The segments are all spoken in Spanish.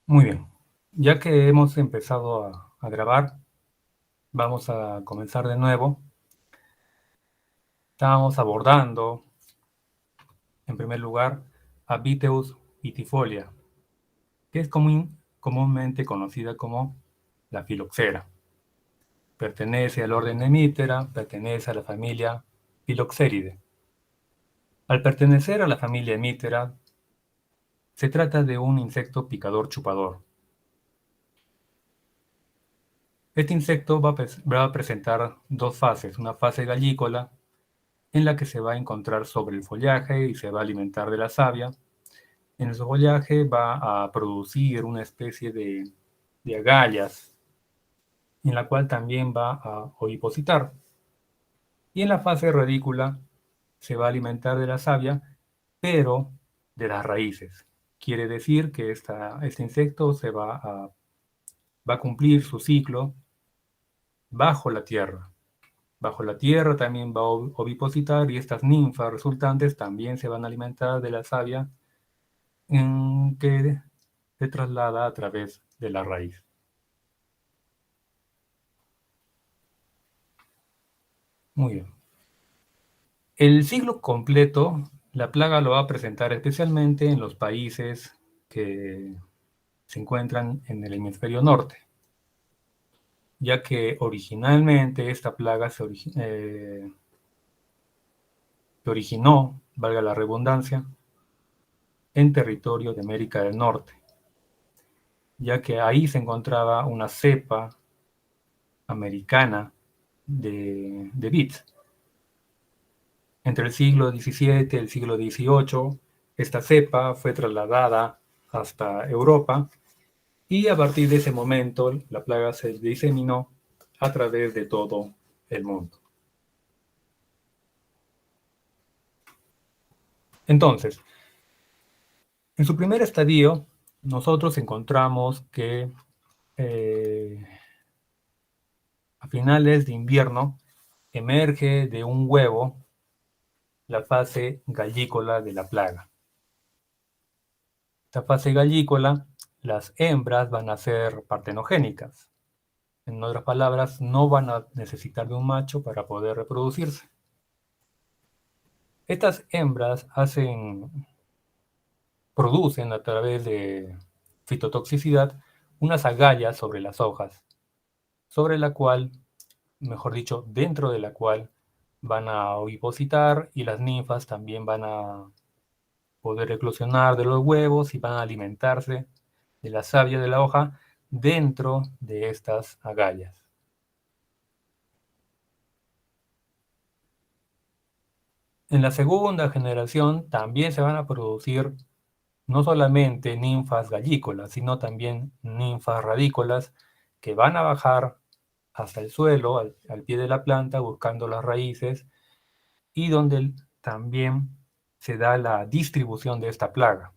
Muy bien. Ya que hemos empezado a grabar, vamos a comenzar de nuevo. Estábamos abordando, en primer lugar, a Viteus vitifolia, que es comúnmente conocida como la filoxera. Pertenece al orden Hemiptera, pertenece a la familia Filoxeridae. Al pertenecer a la familia Hemiptera, se trata de un insecto picador chupador. Este insecto va a presentar dos fases, una fase gallícola en la que se va a encontrar sobre el follaje y se va a alimentar de la savia. En el follaje va a producir una especie de agallas, en la cual también va a ovipositar. Y en la fase radícula se va a alimentar de la savia, pero de las raíces. Quiere decir que este insecto va a cumplir su ciclo bajo la tierra. Bajo la tierra también va a ovipositar y estas ninfas resultantes también se van a alimentar de la savia que se traslada a través de la raíz. Muy bien. El ciclo completo, la plaga lo va a presentar especialmente en los países que se encuentran en el hemisferio norte, ya que originalmente esta plaga se originó, valga la redundancia, en territorio de América del Norte, ya que ahí se encontraba una cepa americana de vid. Entre el siglo XVII y el siglo XVIII, esta cepa fue trasladada hasta Europa y a partir de ese momento la plaga se diseminó a través de todo el mundo. Entonces, en su primer estadio, nosotros encontramos que eh, a finales de invierno emerge de un huevo la fase gallícola de la plaga. Esta fase gallícola, las hembras van a ser partenogénicas. En otras palabras, no van a necesitar de un macho para poder reproducirse. Estas hembras producen a través de fitotoxicidad unas agallas sobre las hojas, sobre la cual, mejor dicho, dentro de la cual van a ovipositar y las ninfas también van a poder eclosionar de los huevos y van a alimentarse de la savia de la hoja dentro de estas agallas. En la segunda generación también se van a producir no solamente ninfas gallícolas, sino también ninfas radícolas que van a bajar hasta el suelo, al pie de la planta, buscando las raíces y donde también se da la distribución de esta plaga.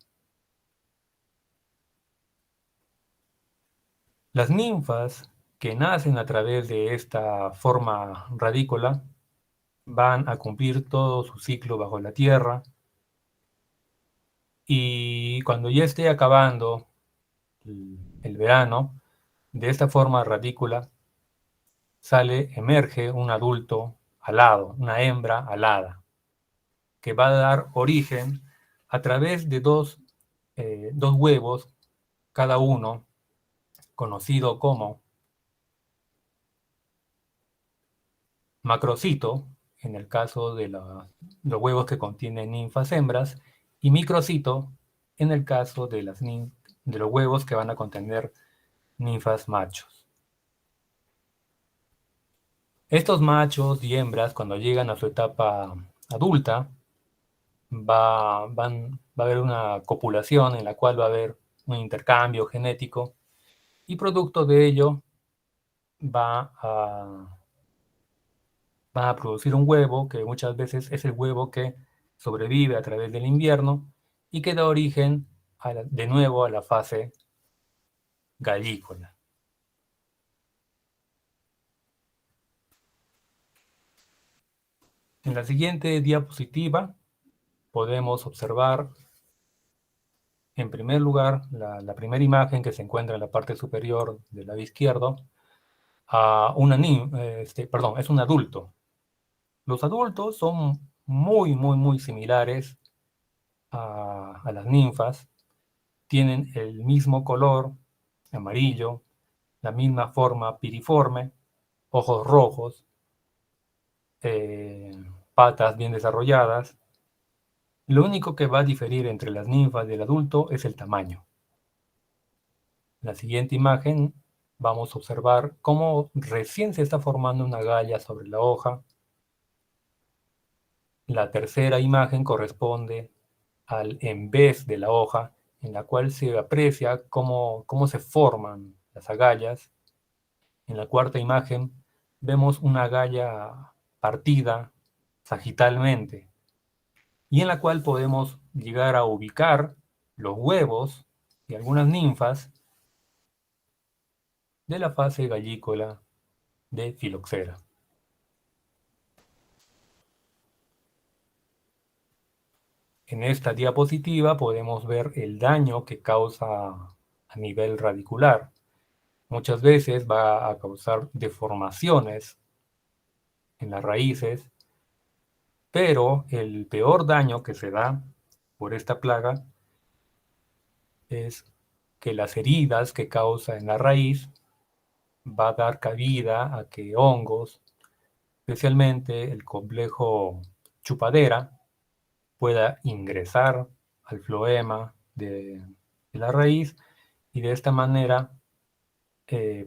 Las ninfas que nacen a través de esta forma radícola van a cumplir todo su ciclo bajo la tierra y cuando ya esté acabando el verano, de esta forma radícula emerge un adulto alado, una hembra alada, que va a dar origen a través de dos huevos, cada uno conocido como macrocito, en el caso de los huevos que contienen ninfas hembras, y microcito, en el caso de los huevos que van a contener ninfas machos. Estos machos y hembras, cuando llegan a su etapa adulta, va a haber una copulación en la cual va a haber un intercambio genético y producto de ello va a, va a producir un huevo que muchas veces es el huevo que sobrevive a través del invierno y que da origen de nuevo a la fase gallícola. En la siguiente diapositiva podemos observar En primer lugar, la primera imagen que se encuentra en la parte superior del lado izquierdo, perdón, es un adulto. Los adultos son muy, muy, muy similares a las ninfas. Tienen el mismo color, amarillo, la misma forma piriforme, ojos rojos, eh, patas bien desarrolladas. Lo único que va a diferir entre las ninfas y el adulto es el tamaño. En la siguiente imagen vamos a observar cómo recién se está formando una galla sobre la hoja. La tercera imagen corresponde al en vez de la hoja, en la cual se aprecia cómo se forman las agallas. En la cuarta imagen vemos una galla partida sagitalmente y en la cual podemos llegar a ubicar los huevos de algunas ninfas de la fase gallícola de Filoxera. En esta diapositiva podemos ver el daño que causa a nivel radicular. Muchas veces va a causar deformaciones en las raíces, pero el peor daño que se da por esta plaga es que las heridas que causa en la raíz va a dar cabida a que hongos, especialmente el complejo chupadera, pueda ingresar al floema de la raíz y de esta manera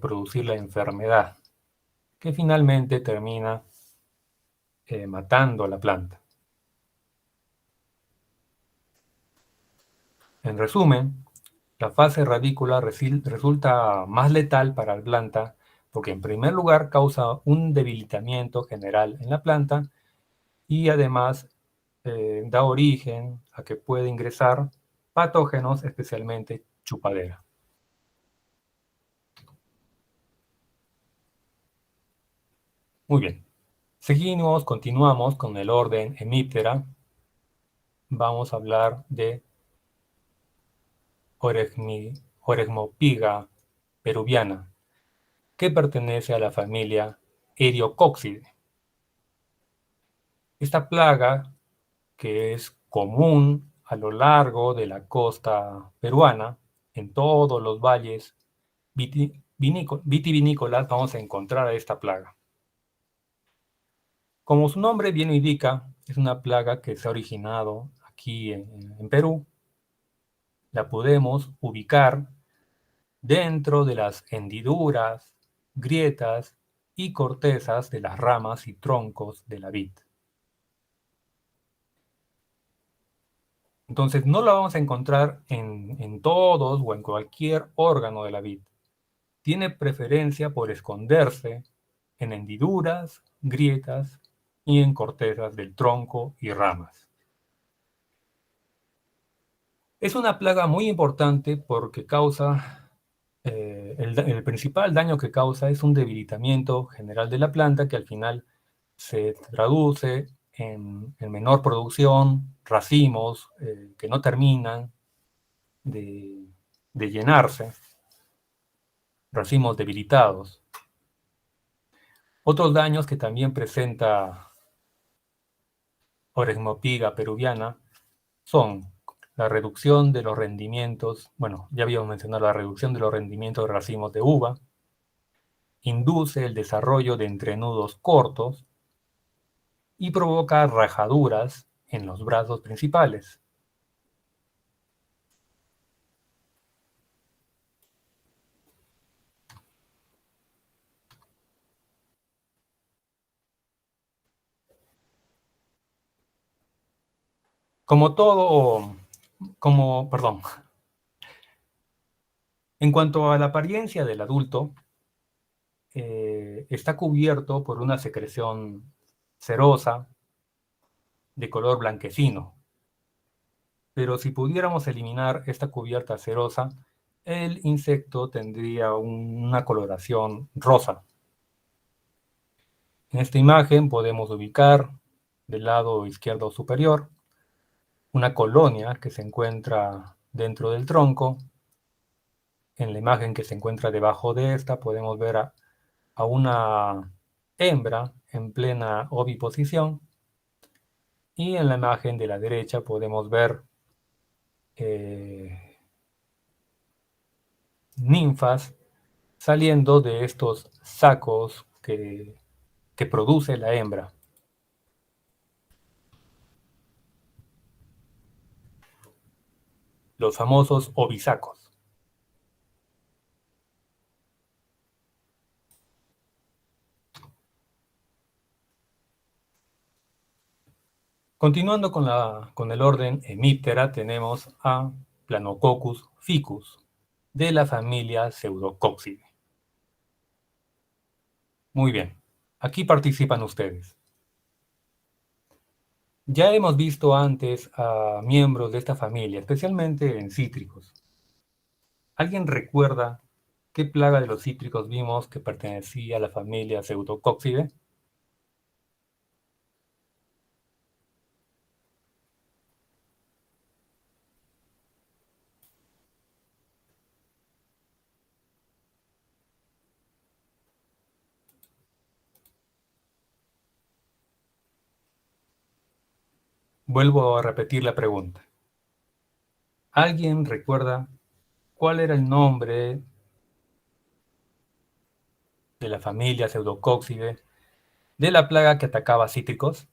producir la enfermedad que finalmente termina matando a la planta. En resumen, la fase radícula resulta más letal para la planta porque en primer lugar causa un debilitamiento general en la planta y además da origen a que puede ingresar patógenos, especialmente chupadera. Muy bien. Continuamos con el orden Hemiptera. Vamos a hablar de Oregmopiga peruviana, que pertenece a la familia Eriococcidae. Esta plaga, que es común a lo largo de la costa peruana, en todos los valles vitivinícolas vamos a encontrar a esta plaga. Como su nombre bien indica, es una plaga que se ha originado aquí en Perú. La podemos ubicar dentro de las hendiduras, grietas y cortezas de las ramas y troncos de la vid. Entonces no la vamos a encontrar en todos o en cualquier órgano de la vid. Tiene preferencia por esconderse en hendiduras, grietas y en cortezas del tronco y ramas. Es una plaga muy importante porque el principal daño que causa es un debilitamiento general de la planta que al final se traduce en menor producción, racimos que no terminan de, de llenarse, racimos debilitados. Otros daños que también presenta Oregmopiga peruviana son la reducción de los rendimientos, bueno, ya habíamos mencionado la reducción de los rendimientos de racimos de uva, induce el desarrollo de entrenudos cortos y provoca rajaduras en los brazos principales. Como todo, perdón, en cuanto a la apariencia del adulto, está cubierto por una secreción cerosa de color blanquecino. Pero si pudiéramos eliminar esta cubierta cerosa, el insecto tendría una coloración rosa. En esta imagen podemos ubicar del lado izquierdo superior una colonia que se encuentra dentro del tronco. En la imagen que se encuentra debajo de esta podemos ver a una hembra en plena oviposición, y en la imagen de la derecha podemos ver ninfas saliendo de estos sacos que produce la hembra. Los famosos ovisacos. Continuando con el orden hemíptera, tenemos a Planococcus ficus, de la familia Pseudococcidae. Muy bien, aquí participan ustedes. Ya hemos visto antes a miembros de esta familia, especialmente en cítricos. ¿Alguien recuerda qué plaga de los cítricos vimos que pertenecía a la familia Pseudococcidae? Vuelvo a repetir la pregunta. ¿Alguien recuerda cuál era el nombre de la familia Pseudococcidae de la plaga que atacaba cítricos?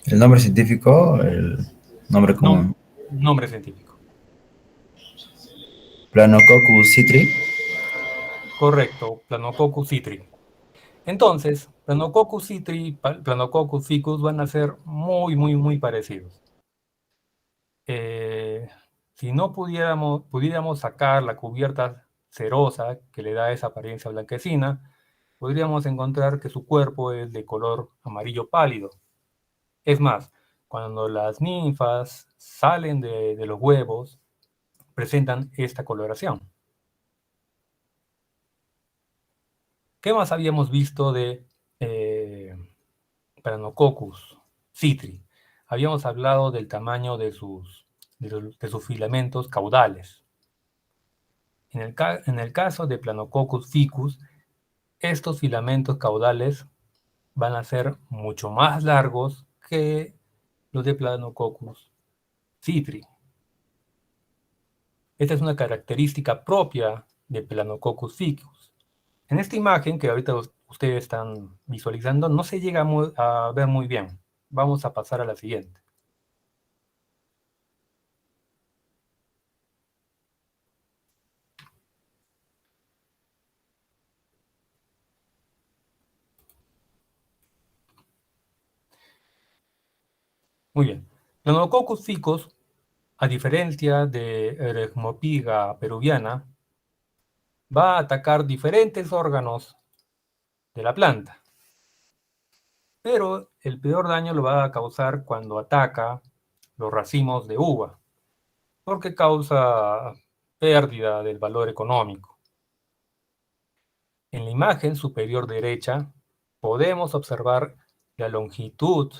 El nombre científico, el nombre común. Nombre científico. Planococcus citri. Correcto, Planococcus citri. Entonces, Planococcus citri y Planococcus ficus van a ser muy parecidos. Si no pudiéramos sacar la cubierta cerosa que le da esa apariencia blanquecina, podríamos encontrar que su cuerpo es de color amarillo pálido. Es más, cuando las ninfas salen de los huevos, presentan esta coloración. ¿Qué más habíamos visto de Planococcus citri? Habíamos hablado del tamaño de sus filamentos caudales. En el caso de Planococcus ficus, estos filamentos caudales van a ser mucho más largos que los de Planococcus citri. Esta es una característica propia de Planococcus ficus. En esta imagen que ahorita ustedes están visualizando no se llega a ver muy bien. Vamos a pasar a la siguiente. Muy bien. Planococcus ficus, a diferencia de Eretmopiga peruviana, va a atacar diferentes órganos de la planta. Pero el peor daño lo va a causar cuando ataca los racimos de uva, porque causa pérdida del valor económico. En la imagen superior derecha podemos observar la longitud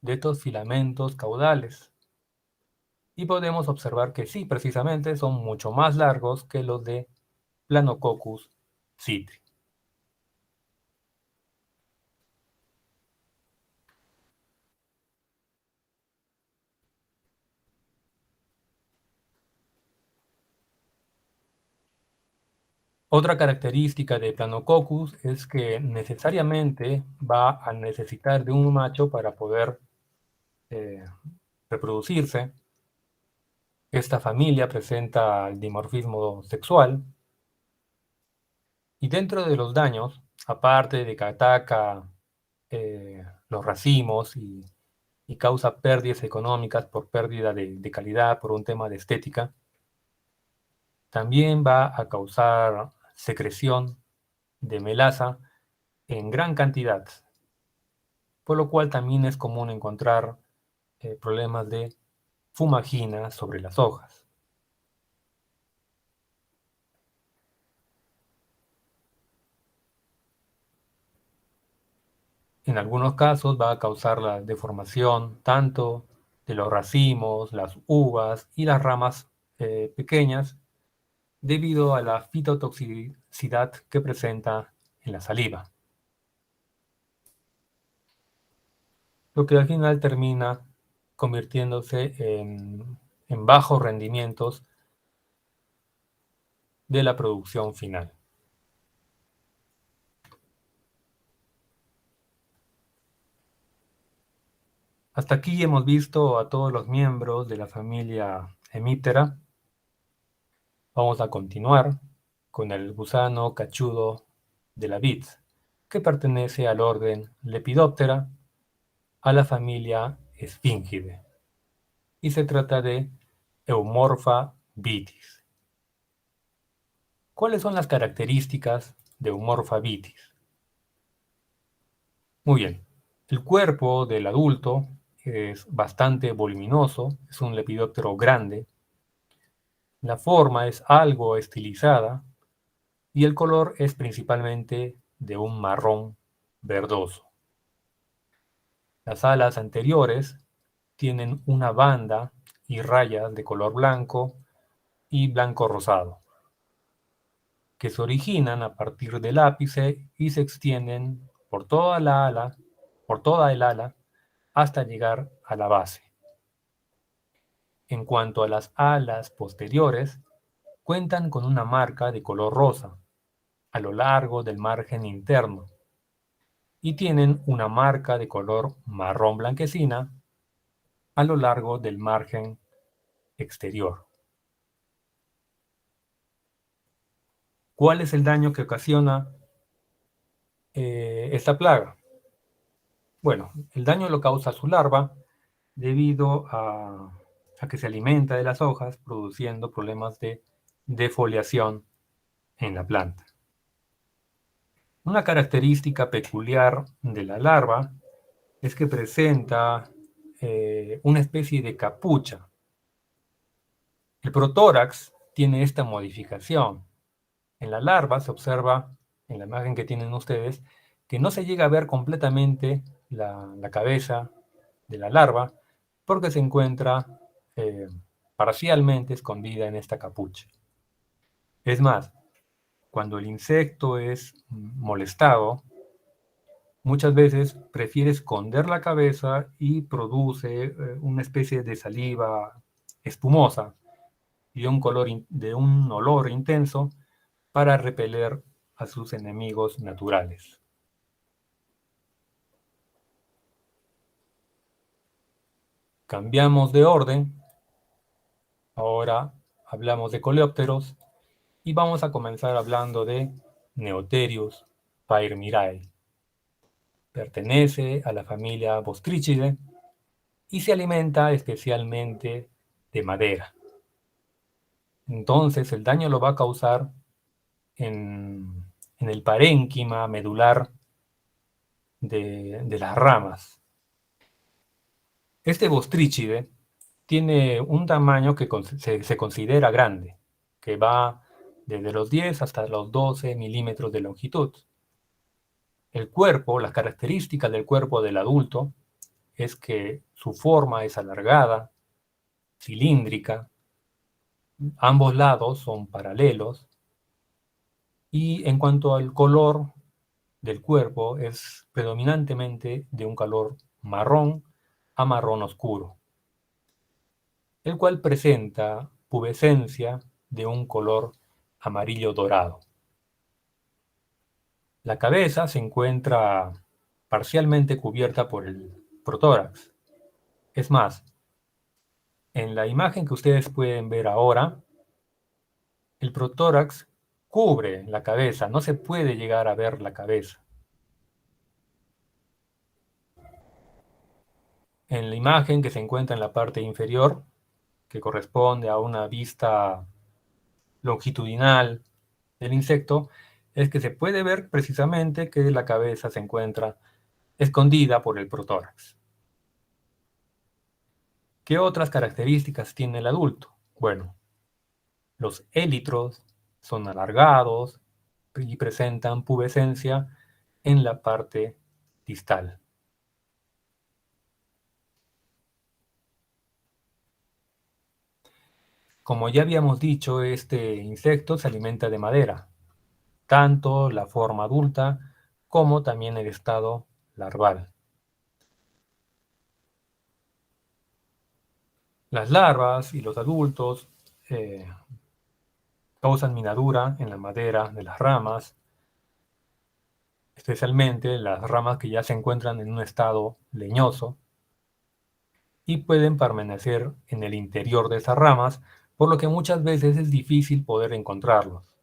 de estos filamentos caudales y podemos observar que sí, precisamente son mucho más largos que los de Planococcus citri. Otra característica de Planococcus es que necesariamente va a necesitar de un macho para poder reproducirse. Esta familia presenta el dimorfismo sexual y dentro de los daños, aparte de que ataca los racimos y causa pérdidas económicas por pérdida de calidad, por un tema de estética, también va a causar secreción de melaza en gran cantidad, por lo cual también es común encontrar problemas de fumagina sobre las hojas. En algunos casos va a causar la deformación tanto de los racimos, las uvas y las ramas pequeñas debido a la fitotoxicidad que presenta en la saliva, lo que al final termina convirtiéndose en bajos rendimientos de la producción final. Hasta aquí hemos visto a todos los miembros de la familia Hemiptera. Vamos a continuar con el gusano cachudo de la vid, que pertenece al orden Lepidoptera, a la familia Sphingidae, y se trata de Eumorpha vitis. ¿Cuáles son las características de Eumorpha vitis? Muy bien, el cuerpo del adulto es bastante voluminoso, es un lepidóptero grande, la forma es algo estilizada y el color es principalmente de un marrón verdoso. Las alas anteriores tienen una banda y rayas de color blanco y blanco rosado, que se originan a partir del ápice y se extienden por toda el ala, hasta llegar a la base. En cuanto a las alas posteriores, cuentan con una marca de color rosa a lo largo del margen interno y tienen una marca de color marrón blanquecina a lo largo del margen exterior. ¿Cuál es el daño que ocasiona esta plaga? Bueno, el daño lo causa su larva debido a que se alimenta de las hojas, produciendo problemas de defoliación en la planta. Una característica peculiar de la larva es que presenta una especie de capucha. El protórax tiene esta modificación. En la larva se observa, en la imagen que tienen ustedes, que no se llega a ver completamente la cabeza de la larva porque se encuentra eh, parcialmente escondida en esta capucha. Es más, cuando el insecto es molestado, muchas veces prefiere esconder la cabeza y produce una especie de saliva espumosa y de un olor intenso para repeler a sus enemigos naturales. Cambiamos de orden, ahora hablamos de coleópteros y vamos a comenzar hablando de Neotherius pairmirae. Pertenece a la familia Bostrichidae y se alimenta especialmente de madera. Entonces el daño lo va a causar en el parénquima medular de las ramas. Este Bostrichide tiene un tamaño que se considera grande, que va desde los 10 hasta los 12 milímetros de longitud. El cuerpo, las características del cuerpo del adulto es que su forma es alargada, cilíndrica, ambos lados son paralelos y en cuanto al color del cuerpo es predominantemente de un color marrón a marrón oscuro, el cual presenta pubescencia de un color amarillo dorado. La cabeza se encuentra parcialmente cubierta por el protórax. Es más, en la imagen que ustedes pueden ver ahora, el protórax cubre la cabeza, no se puede llegar a ver la cabeza. En la imagen que se encuentra en la parte inferior, que corresponde a una vista longitudinal del insecto, es que se puede ver precisamente que la cabeza se encuentra escondida por el protórax. ¿Qué otras características tiene el adulto? Bueno, los élitros son alargados y presentan pubescencia en la parte distal. Como ya habíamos dicho, este insecto se alimenta de madera, tanto la forma adulta como también el estado larval. Las larvas y los adultos causan minadura en la madera de las ramas, especialmente las ramas que ya se encuentran en un estado leñoso, y pueden permanecer en el interior de esas ramas, por lo que muchas veces es difícil poder encontrarlos.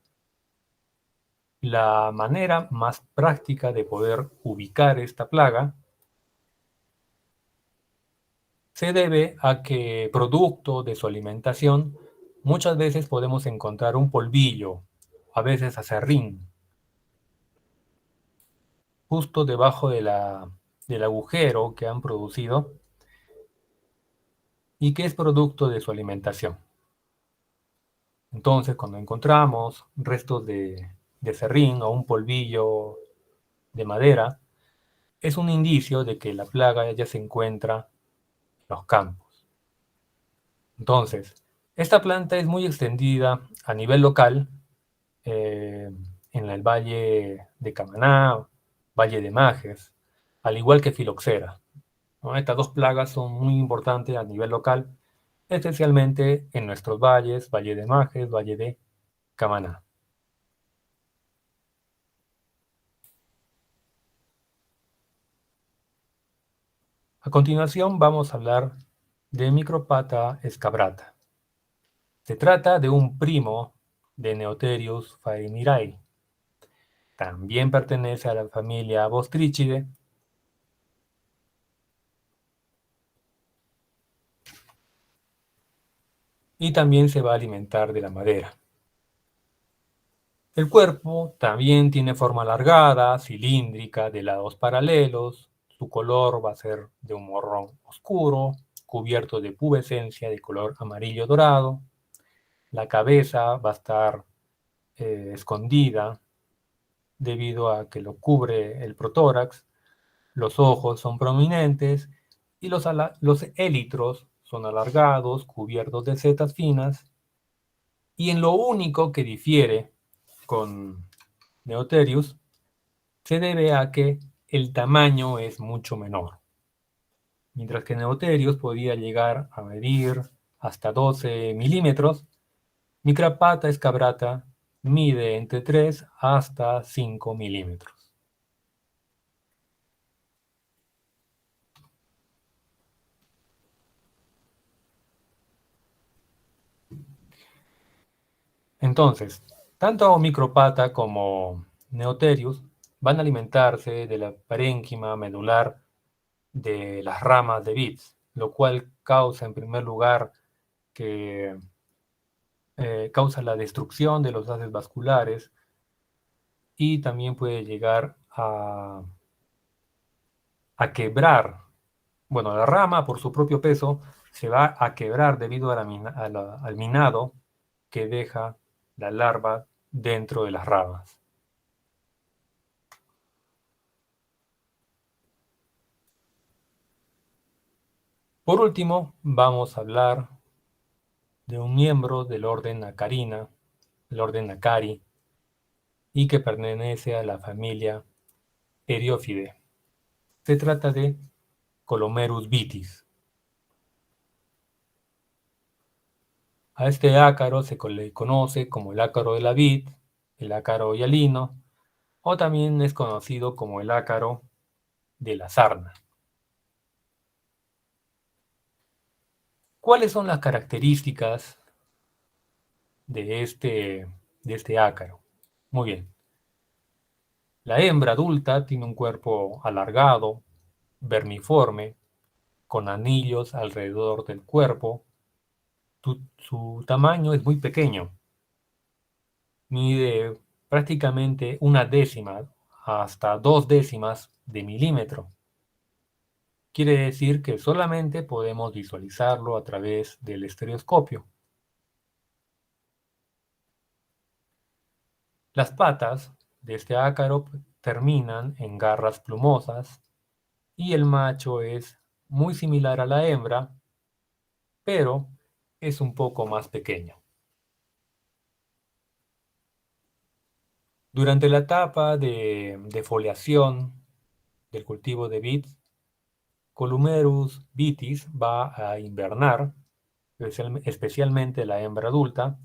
La manera más práctica de poder ubicar esta plaga se debe a que, producto de su alimentación, muchas veces podemos encontrar un polvillo, a veces aserrín, justo debajo del agujero que han producido y que es producto de su alimentación. Entonces, cuando encontramos restos de serrín o un polvillo de madera, es un indicio de que la plaga ya se encuentra en los campos. Entonces, esta planta es muy extendida a nivel local, en el valle de Camaná, valle de Majes, al igual que filoxera, ¿no? Estas dos plagas son muy importantes a nivel local, especialmente en nuestros valles, valle de Majes, valle de Camaná. A continuación vamos a hablar de Micropata escabrata. Se trata de un primo de Neoterius phainirae. También pertenece a la familia Bostrichidae y también se va a alimentar de la madera. El cuerpo también tiene forma alargada, cilíndrica, de lados paralelos. Su color va a ser de un marrón oscuro, cubierto de pubescencia de color amarillo dorado. La cabeza va a estar escondida debido a que lo cubre el protórax. Los ojos son prominentes y los élitros son alargados, cubiertos de setas finas. Y en lo único que difiere con Neoterius se debe a que el tamaño es mucho menor. Mientras que Neoterius podía llegar a medir hasta 12 milímetros, Micropata escabrata mide entre 3 hasta 5 milímetros. Entonces, tanto Micropata como Neoterius van a alimentarse de la parénquima medular de las ramas de vid, lo cual causa en primer lugar que causa la destrucción de los haces vasculares y también puede llegar a quebrar. Bueno, la rama por su propio peso se va a quebrar debido al minado que deja la larva dentro de las ramas. Por último, vamos a hablar de un miembro del orden Acarina, el orden Acari, y que pertenece a la familia Eriophydae. Se trata de Colomerus vitis. A este ácaro se le conoce como el ácaro de la vid, el ácaro hialino, o también es conocido como el ácaro de la sarna. ¿Cuáles son las características de este ácaro? Muy bien. La hembra adulta tiene un cuerpo alargado, vermiforme, con anillos alrededor del cuerpo. Su tamaño es muy pequeño, mide prácticamente una décima hasta 2 décimas de milímetro. Quiere decir que solamente podemos visualizarlo a través del estereoscopio. Las patas de este ácaro terminan en garras plumosas y el macho es muy similar a la hembra, pero es un poco más pequeño. Durante la etapa de foliación del cultivo de vid, Columerus vitis va a invernar, especialmente la hembra adulta,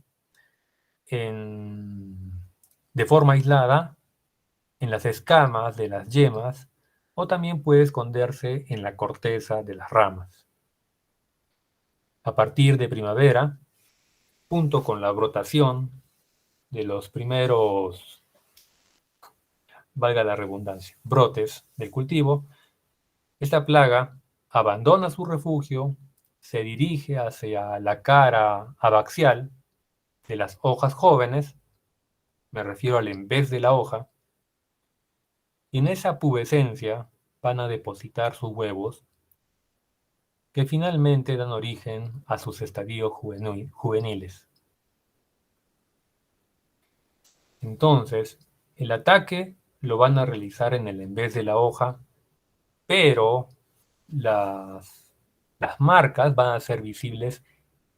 de forma aislada en las escamas de las yemas o también puede esconderse en la corteza de las ramas. A partir de primavera, junto con la brotación de los primeros, valga la redundancia, brotes del cultivo, esta plaga abandona su refugio, se dirige hacia la cara abaxial de las hojas jóvenes, me refiero al en vez de la hoja, y en esa pubescencia van a depositar sus huevos que finalmente dan origen a sus estadios juveniles. Entonces, el ataque lo van a realizar en el en vez de la hoja, pero las marcas van a ser visibles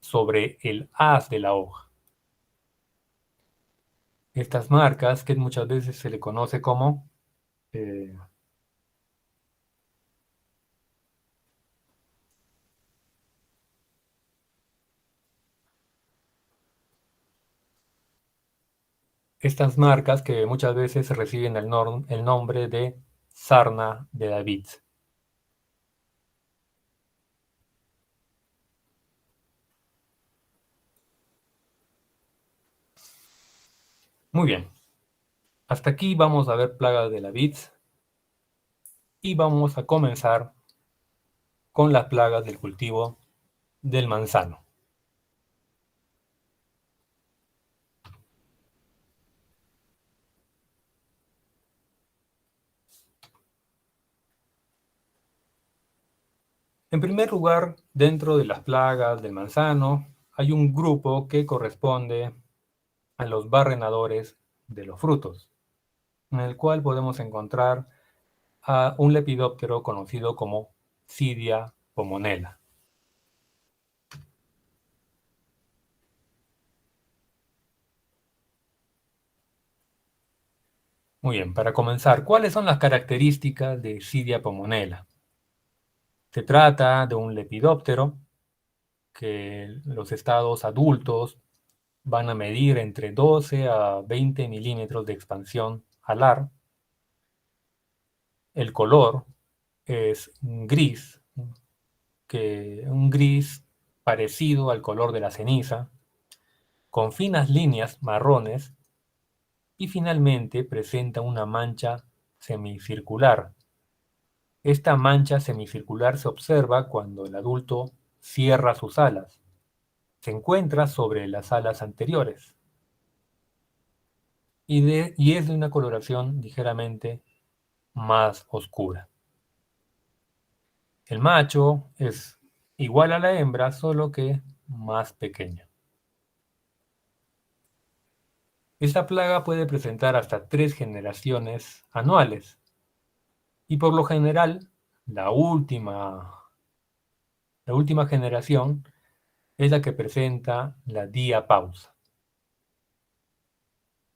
sobre el haz de la hoja. Estas marcas, que muchas veces se le conoce como eh, estas marcas que muchas veces reciben el nombre de sarna de David. Muy bien, hasta aquí vamos a ver plagas de la vid y vamos a comenzar con las plagas del cultivo del manzano. En primer lugar, dentro de las plagas del manzano, hay un grupo que corresponde a los barrenadores de los frutos, en el cual podemos encontrar a un lepidóptero conocido como Cydia pomonella. Muy bien, para comenzar, ¿cuáles son las características de Cydia pomonella? Se trata de un lepidóptero que los estados adultos van a medir entre 12 a 20 milímetros de expansión alar. El color es gris, un gris parecido al color de la ceniza, con finas líneas marrones y finalmente presenta una mancha semicircular. Esta mancha semicircular se observa cuando el adulto cierra sus alas. Se encuentra sobre las alas anteriores y es de una coloración ligeramente más oscura. El macho es igual a la hembra, solo que más pequeño. Esta plaga puede presentar hasta 3 generaciones anuales y por lo general la última generación es la que presenta la diapausa.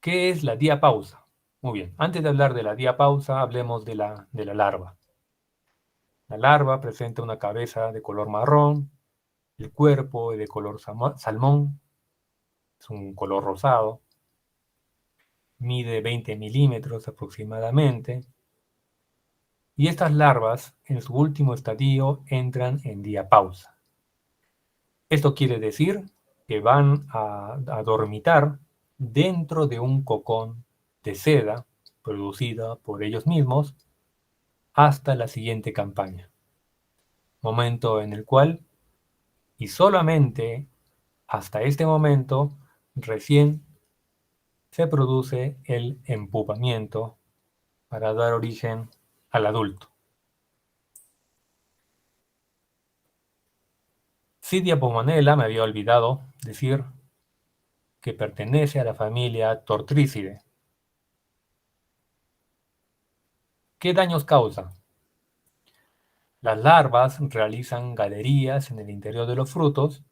¿Qué es la diapausa? Muy bien, antes de hablar de la diapausa, hablemos de la larva. La larva presenta una cabeza de color marrón, el cuerpo es de color salmón, es un color rosado, mide 20 milímetros aproximadamente, y estas larvas en su último estadio entran en diapausa. Esto quiere decir que van a dormitar dentro de un cocón de seda producida por ellos mismos hasta la siguiente campaña, momento en el cual, y solamente hasta este momento, recién se produce el empupamiento para dar origen al adulto. Cydia pomonella, me había olvidado decir que pertenece a la familia Tortricidae. ¿Qué daños causa? Las larvas realizan galerías en el interior de los frutos,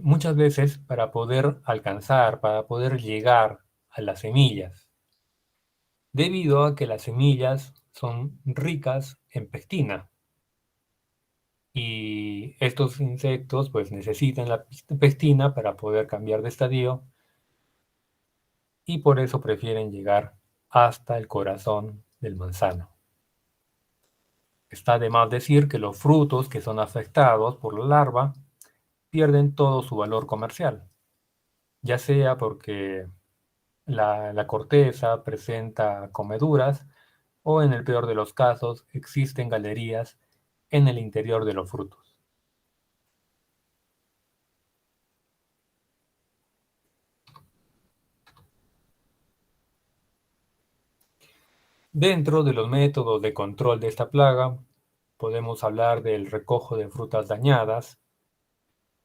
muchas veces para poder alcanzar, para poder llegar a las semillas, debido a que las semillas son ricas en pectina y estos insectos pues necesitan la pectina para poder cambiar de estadio y por eso prefieren llegar hasta el corazón del manzano. Está de más decir que los frutos que son afectados por la larva pierden todo su valor comercial, ya sea porque la corteza presenta comeduras o en el peor de los casos existen galerías en el interior de los frutos. Dentro de los métodos de control de esta plaga, podemos hablar del recojo de frutas dañadas,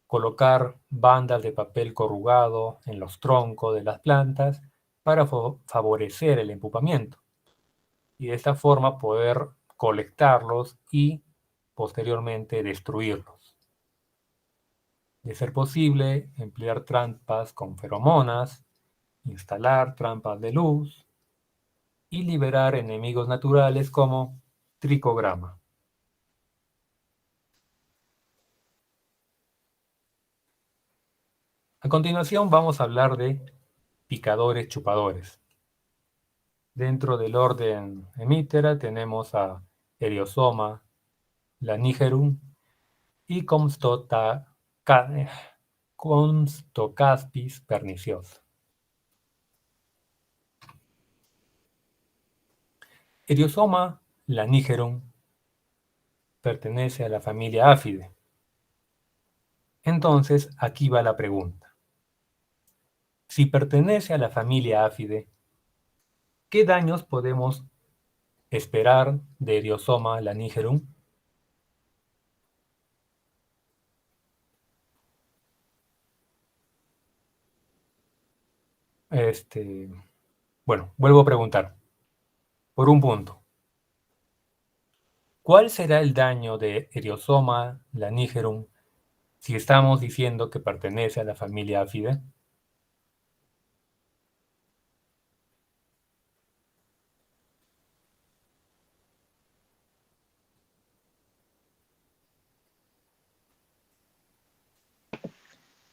colocar bandas de papel corrugado en los troncos de las plantas para favorecer el empupamiento y de esta forma poder colectarlos y posteriormente destruirlos. De ser posible, emplear trampas con feromonas, instalar trampas de luz y liberar enemigos naturales como tricograma. A continuación vamos a hablar de picadores chupadores. Dentro del orden Hemiptera tenemos a Eriosoma, Lanigerum y Comstocaspis perniciosa. Eriosoma lanigerum pertenece a la familia Áfide. Entonces, aquí va la pregunta. Si pertenece a la familia Áfide, ¿qué daños podemos esperar de Eriosoma lanigerum? Bueno, vuelvo a preguntar. Por un punto. ¿Cuál será el daño de Eriosoma lanigerum si estamos diciendo que pertenece a la familia Áfide?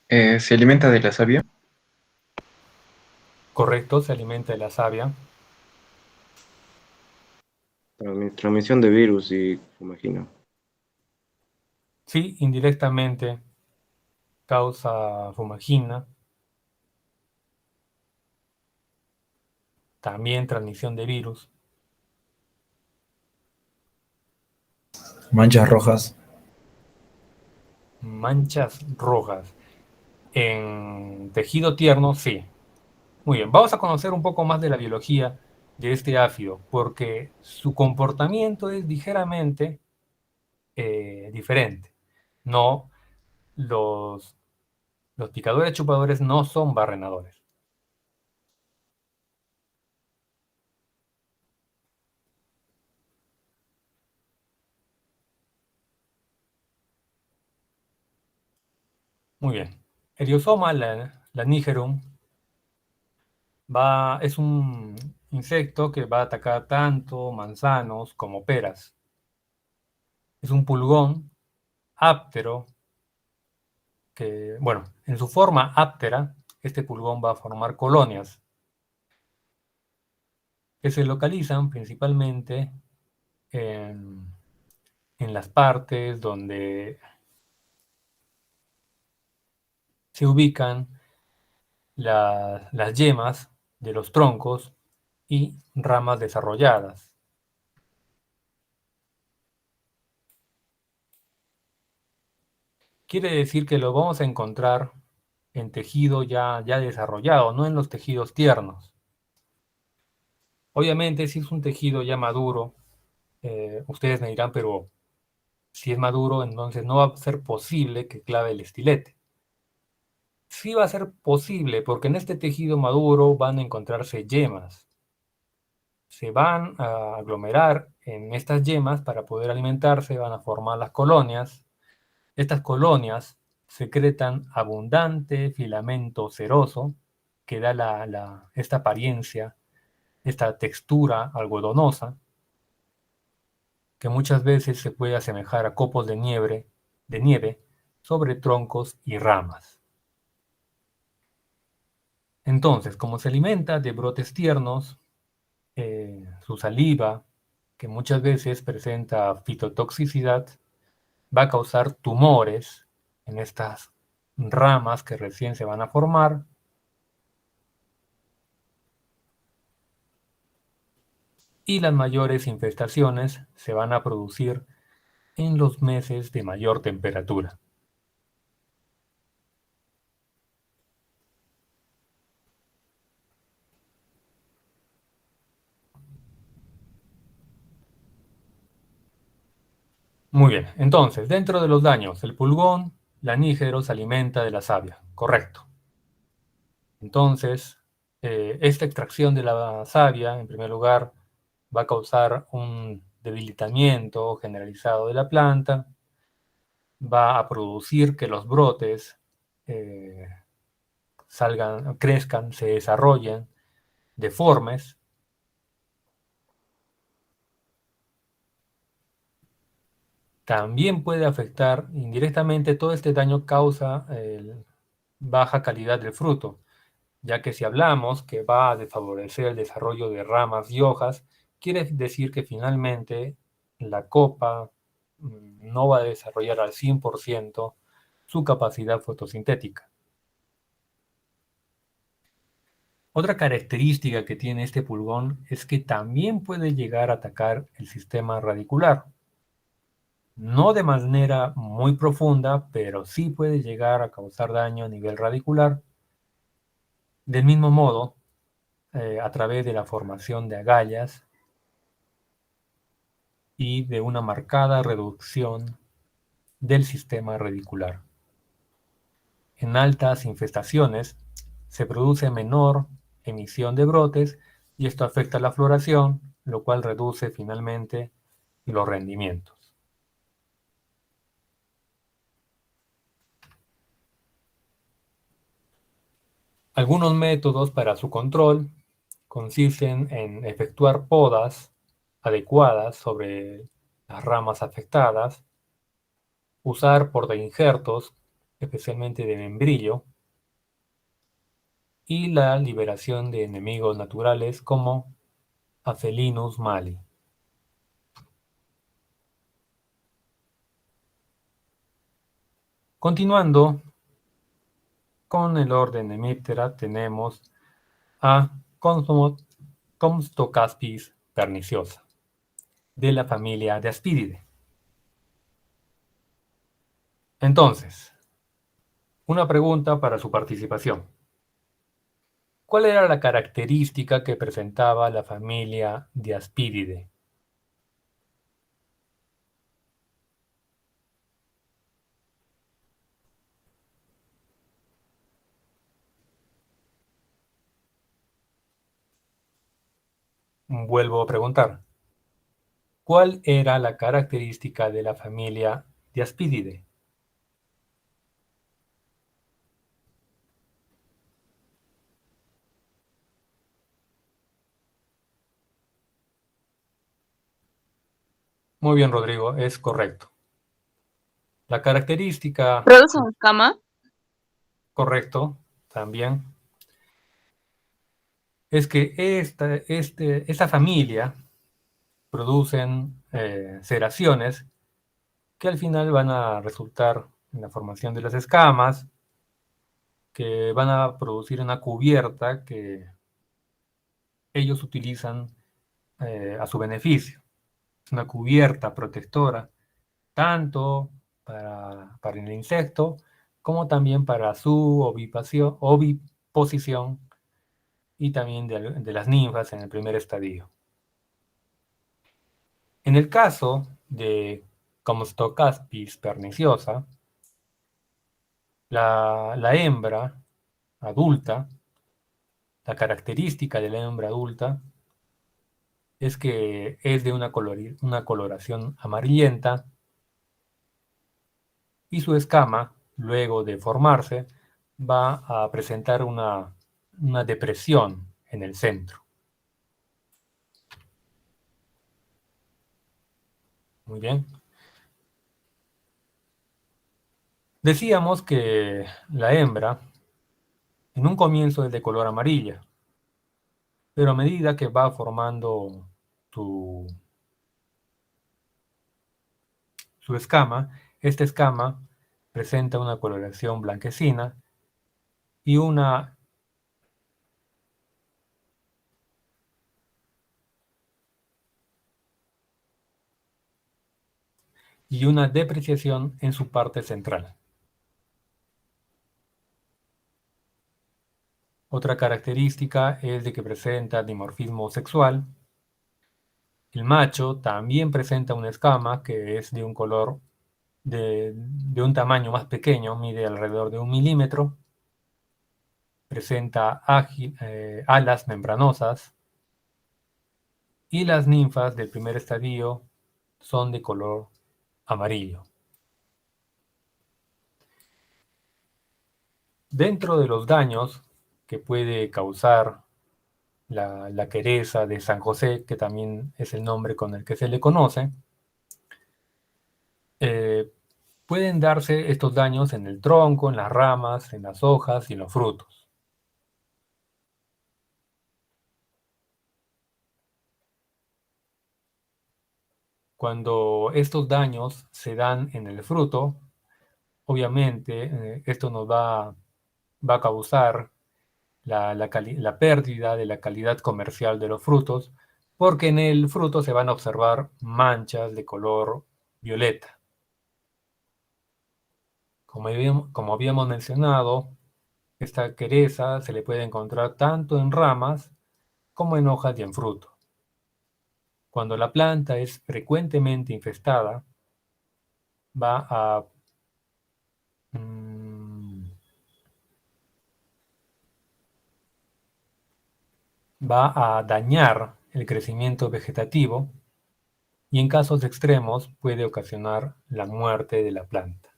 ¿Se alimenta de la savia? Correcto, se alimenta de la savia. Transmisión de virus y fumagina. Sí, indirectamente causa fumagina, también transmisión de virus. Manchas rojas. Manchas rojas. En tejido tierno, sí. Muy bien, vamos a conocer un poco más de la biología de este áfido, porque su comportamiento es ligeramente diferente. No, los picadores chupadores no son barrenadores. Muy bien. Eriosoma lanigerum es un insecto que va a atacar tanto manzanos como peras. Es un pulgón áptero que, bueno, en su forma áptera, este pulgón va a formar colonias que se localizan principalmente en, en las partes donde se ubican las yemas de los troncos y ramas desarrolladas. Quiere decir que lo vamos a encontrar en tejido ya desarrollado, no en los tejidos tiernos. Obviamente, si es un tejido ya maduro, ustedes me dirán, pero si es maduro, entonces no va a ser posible que clave el estilete. Sí va a ser posible, porque en este tejido maduro van a encontrarse yemas. se van a aglomerar en estas yemas para poder alimentarse, van a formar las colonias. Estas colonias secretan abundante filamento ceroso que da esta apariencia, esta textura algodonosa, que muchas veces se puede asemejar a copos de nieve sobre troncos y ramas. Entonces, como se alimenta de brotes tiernos, su saliva, que muchas veces presenta fitotoxicidad, va a causar tumores en estas ramas que recién se van a formar. Y las mayores infestaciones se van a producir en los meses de mayor temperatura. Muy bien, entonces, dentro de los daños, el pulgón lanígero se alimenta de la savia, correcto. Entonces, esta extracción de la savia, en primer lugar, va a causar un debilitamiento generalizado de la planta, va a producir que los brotes crezcan, se desarrollen deformes. También puede afectar indirectamente, todo este daño causa baja calidad del fruto, ya que si hablamos que va a desfavorecer el desarrollo de ramas y hojas, quiere decir que finalmente la copa no va a desarrollar al 100% su capacidad fotosintética. Otra característica que tiene este pulgón es que también puede llegar a atacar el sistema radicular. No de manera muy profunda, pero sí puede llegar a causar daño a nivel radicular. Del mismo modo, a través de la formación de agallas y de una marcada reducción del sistema radicular. En altas infestaciones se produce menor emisión de brotes y esto afecta la floración, lo cual reduce finalmente los rendimientos. Algunos métodos para su control consisten en efectuar podas adecuadas sobre las ramas afectadas, usar portainjertos, especialmente de membrillo, y la liberación de enemigos naturales como Afelinus mali. Continuando con el orden de Hemiptera, tenemos a Comstocaspis perniciosa, de la familia de Aspidide. Entonces, una pregunta para su participación. ¿Cuál era la característica que presentaba la familia de Aspidide? Vuelvo a preguntar. ¿Cuál era la característica de la familia de Aspidide? Muy bien, Rodrigo, es correcto. La característica, ¿Producen escama? correcto, también, es que esta familia producen ceraciones que al final van a resultar en la formación de las escamas, que van a producir una cubierta que ellos utilizan a su beneficio. Es una cubierta protectora, tanto para el insecto como también para su oviposición y también de las ninfas en el primer estadio. En el caso de Comstocaspis perniciosa, la hembra adulta, la característica de la hembra adulta es que es de una coloración amarillenta y su escama, luego de formarse, va a presentar una depresión en el centro. Muy bien. Decíamos que la hembra en un comienzo es de color amarilla, pero a medida que va formando su, su escama, esta escama presenta una coloración blanquecina y una depreciación en su parte central. Otra característica es de que presenta dimorfismo sexual. El macho también presenta una escama que es de un color de un tamaño más pequeño, mide alrededor de 1 milímetro, presenta alas membranosas y las ninfas del primer estadio son de color amarillo. Dentro de los daños que puede causar la quereza de San José, que también es el nombre con el que se le conoce, pueden darse estos daños en el tronco, en las ramas, en las hojas y en los frutos. Cuando estos daños se dan en el fruto, obviamente esto nos va a causar la pérdida de la calidad comercial de los frutos, porque en el fruto se van a observar manchas de color violeta. Como habíamos mencionado, esta quereza se le puede encontrar tanto en ramas como en hojas y en fruto. Cuando la planta es frecuentemente infestada, va a va a dañar el crecimiento vegetativo y en casos extremos puede ocasionar la muerte de la planta.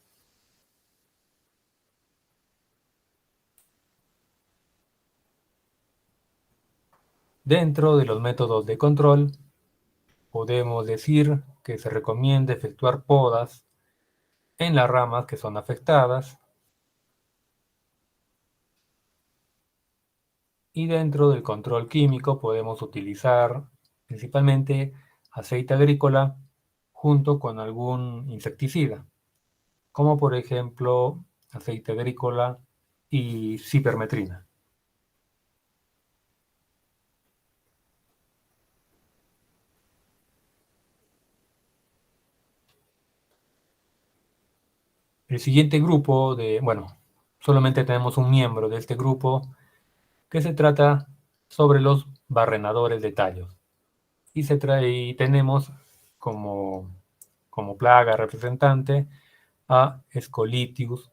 Dentro de los métodos de control, podemos decir que se recomienda efectuar podas en las ramas que son afectadas y dentro del control químico podemos utilizar principalmente aceite agrícola junto con algún insecticida, como por ejemplo aceite agrícola y cipermetrina. El siguiente grupo solamente tenemos un miembro de este grupo que se trata sobre los barrenadores de tallos. Y tenemos como plaga representante a Scolitius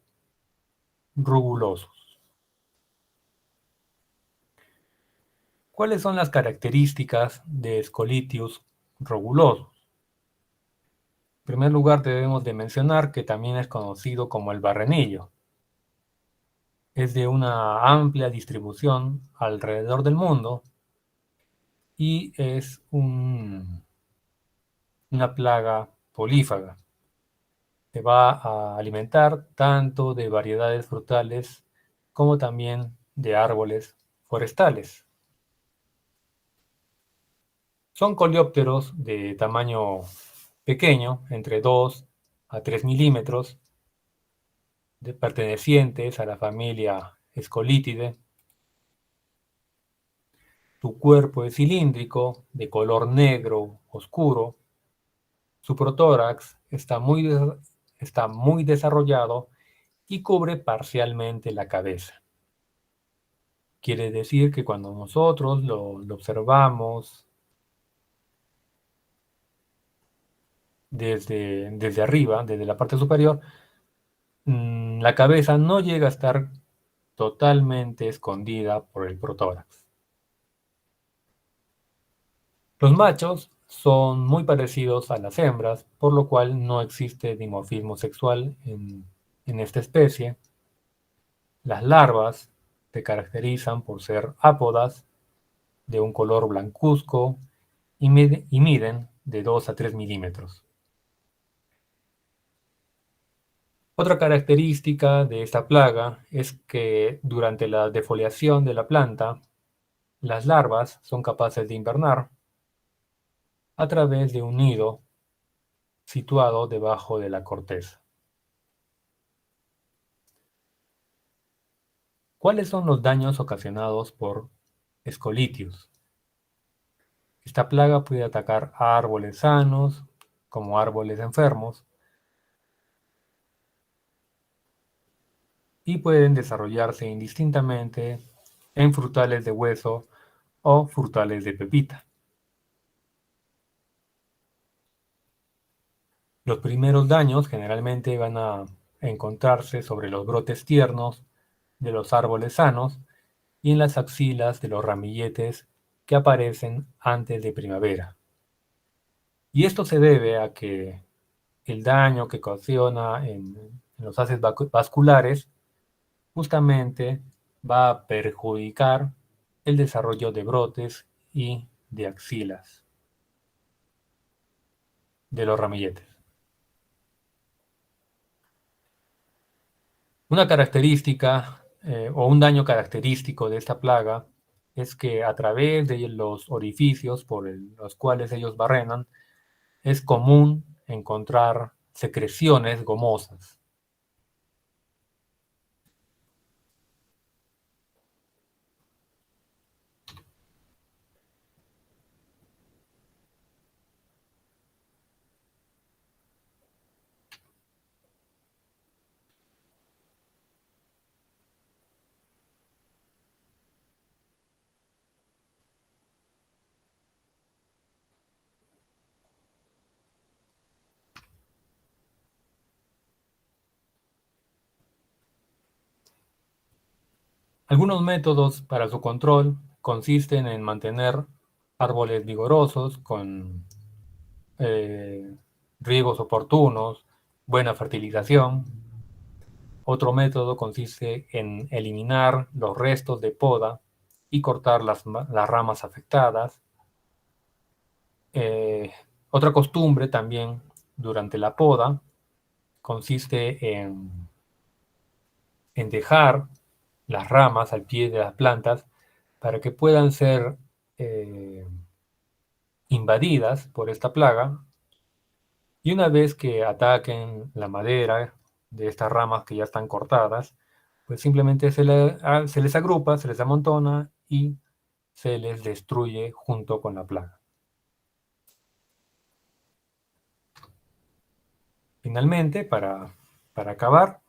rugulosus. ¿Cuáles son las características de Scolitius rugulosus? En primer lugar, debemos de mencionar que también es conocido como el barrenillo. Es de una amplia distribución alrededor del mundo y es una plaga polífaga. Se va a alimentar tanto de variedades frutales como también de árboles forestales. Son coleópteros de tamaño pequeño, entre 2 a 3 milímetros, pertenecientes a la familia Scolitidae. Su cuerpo es cilíndrico, de color negro oscuro. Su protórax está muy desarrollado y cubre parcialmente la cabeza. Quiere decir que cuando nosotros lo observamos desde arriba, desde la parte superior, la cabeza no llega a estar totalmente escondida por el protórax. Los machos son muy parecidos a las hembras, por lo cual no existe dimorfismo sexual en esta especie. Las larvas se caracterizan por ser ápodas, de un color blancuzco y miden de 2 a 3 milímetros. Otra característica de esta plaga es que durante la defoliación de la planta, las larvas son capaces de invernar a través de un nido situado debajo de la corteza. ¿Cuáles son los daños ocasionados por Scolitius? Esta plaga puede atacar a árboles sanos como árboles enfermos y pueden desarrollarse indistintamente en frutales de hueso o frutales de pepita. Los primeros daños generalmente van a encontrarse sobre los brotes tiernos de los árboles sanos y en las axilas de los ramilletes que aparecen antes de primavera. Y esto se debe a que el daño que ocasiona en los haces vasculares justamente va a perjudicar el desarrollo de brotes y de axilas de los ramilletes. Una característica o un daño característico de esta plaga es que a través de los orificios por los cuales ellos barrenan, es común encontrar secreciones gomosas. Algunos métodos para su control consisten en mantener árboles vigorosos con riegos oportunos, buena fertilización. Otro método consiste en eliminar los restos de poda y cortar las ramas afectadas. Eh, Otra costumbre también durante la poda consiste en dejar las ramas al pie de las plantas para que puedan ser eh, invadidas por esta plaga y una vez que ataquen la madera de estas ramas que ya están cortadas, pues simplemente se les agrupa, se les amontona y se les destruye junto con la plaga. Finalmente, para acabar,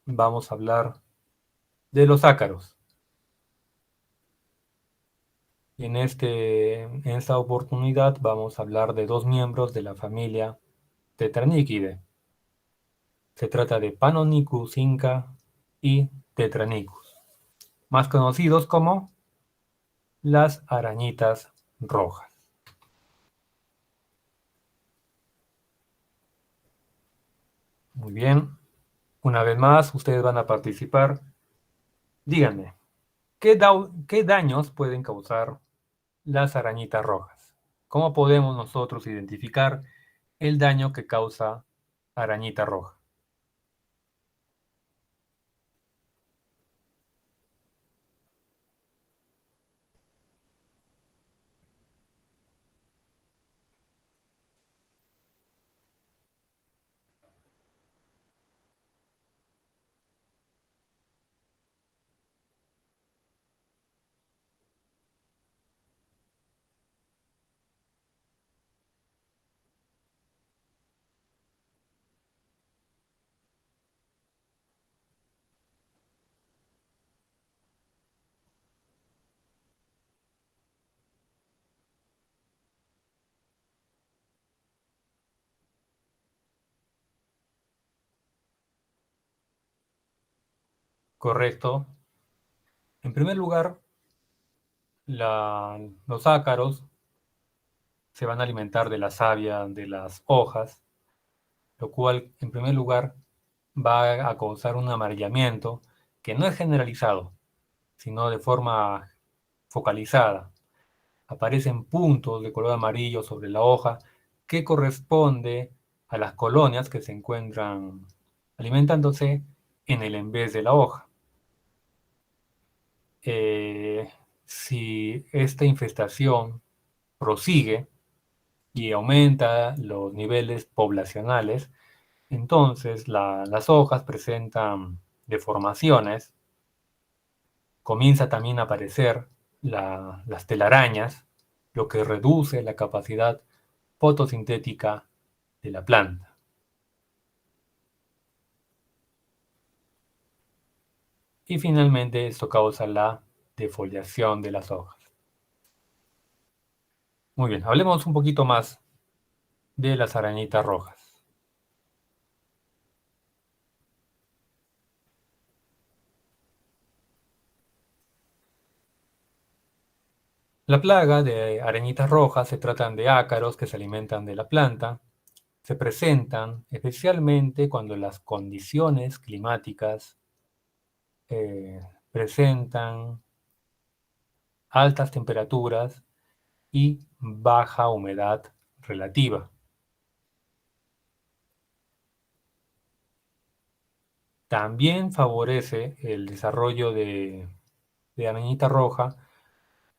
vamos a hablar de los ácaros. Y en esta oportunidad vamos a hablar de dos miembros de la familia Tetranychidae. Se trata de Panonicus inca y Tetranicus, más conocidos como las arañitas rojas. Muy bien, una vez más ustedes van a participar. Díganme, ¿qué daños pueden causar las arañitas rojas? ¿Cómo podemos nosotros identificar el daño que causa arañita roja? Correcto. En primer lugar, los ácaros se van a alimentar de la savia de las hojas, lo cual en primer lugar va a causar un amarillamiento que no es generalizado, sino de forma focalizada. Aparecen puntos de color amarillo sobre la hoja que corresponde a las colonias que se encuentran alimentándose en el en vez de la hoja. Si esta infestación prosigue y aumenta los niveles poblacionales, entonces las hojas presentan deformaciones, comienza también a aparecer las telarañas, lo que reduce la capacidad fotosintética de la planta. Y finalmente esto causa la defoliación de las hojas. Muy bien, hablemos un poquito más de las arañitas rojas. La plaga de arañitas rojas se tratan de ácaros que se alimentan de la planta. Se presentan especialmente cuando las condiciones climáticas presentan altas temperaturas y baja humedad relativa. También favorece el desarrollo de arañita roja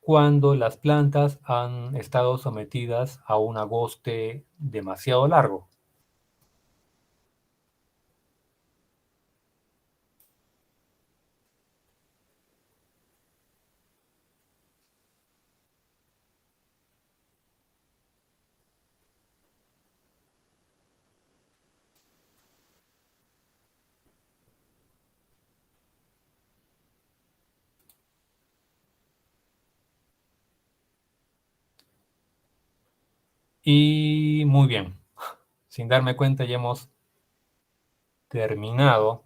cuando las plantas han estado sometidas a un agoste demasiado largo. Y muy bien, sin darme cuenta ya hemos terminado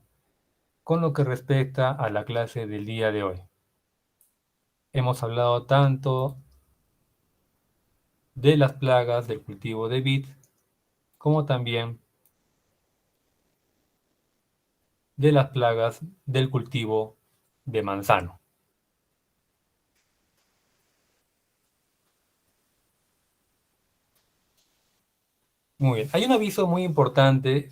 con lo que respecta a la clase del día de hoy. Hemos hablado tanto de las plagas del cultivo de vid como también de las plagas del cultivo de manzano. Muy bien, hay un aviso muy importante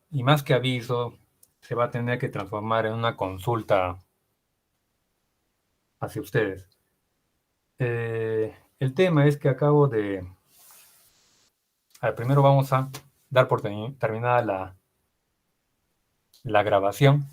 y más que aviso se va a tener que transformar en una consulta hacia ustedes. El tema es que acabo de... A ver, primero vamos a dar por terminada la grabación.